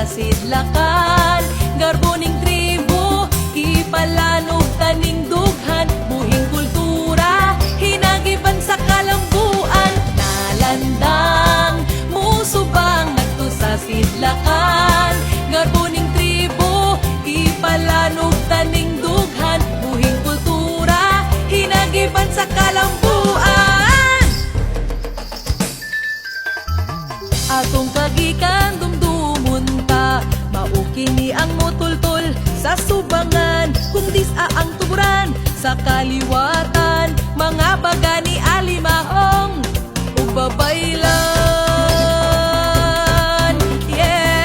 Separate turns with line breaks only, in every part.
sa sidlakan. Garboning tribo, ipalanog taning dughan, buhing kultura, hinagiban sa kalambuan. Nalandang, musubang nagto sa sidlakan. Garboning tribo, ipalanog taning dughan, buhing kultura, hinagiban sa kalambuan. Atong kagikan dumdumon ta, maukini ang mutultol sa subangan. Kung dis-a ang tuburan sa kaliwatan, mga bagani alimahong ug babaylan. Yeah!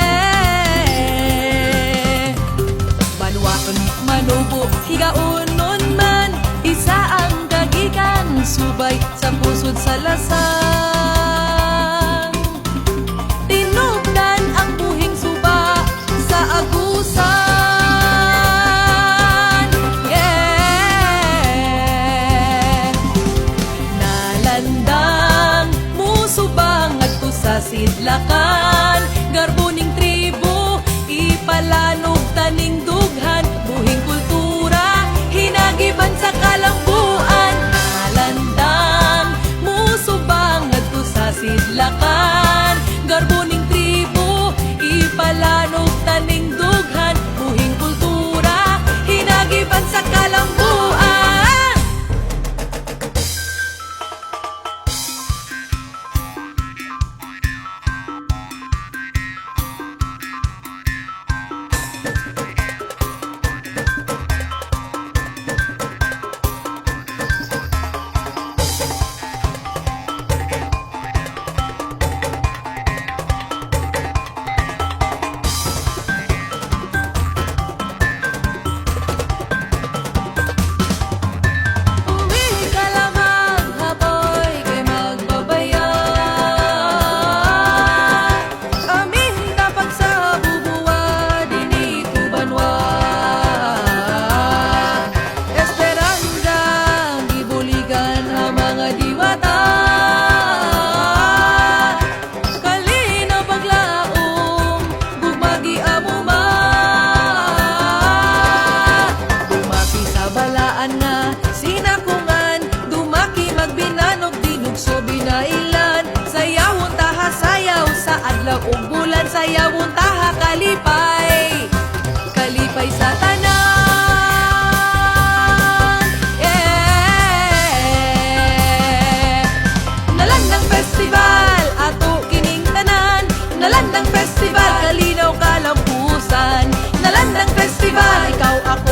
Banwaon manubo higaunon man, isa ang kagikan subay sa pusod sa lasang. Tinubdan ang buhing suba sa agusan. Yeah! Nalandang, musubang adto sa sidlakan. Garboning tribo, ipalanog taning dughan, buhing kultura, hinagiban sa kalambuan. Nalandang, musubang adto sa sidlakan. Garboning tribo, ipalanog taning dughan, buhing kultura, hinagiban sa kalambuan. Ug bulan sayawon taha kalipay, kalipay sa tanan. Yeah! Nalandang festival ato kining tanan, nalandang festival kalinaw kalampusan. Nalandang festival ikaw ako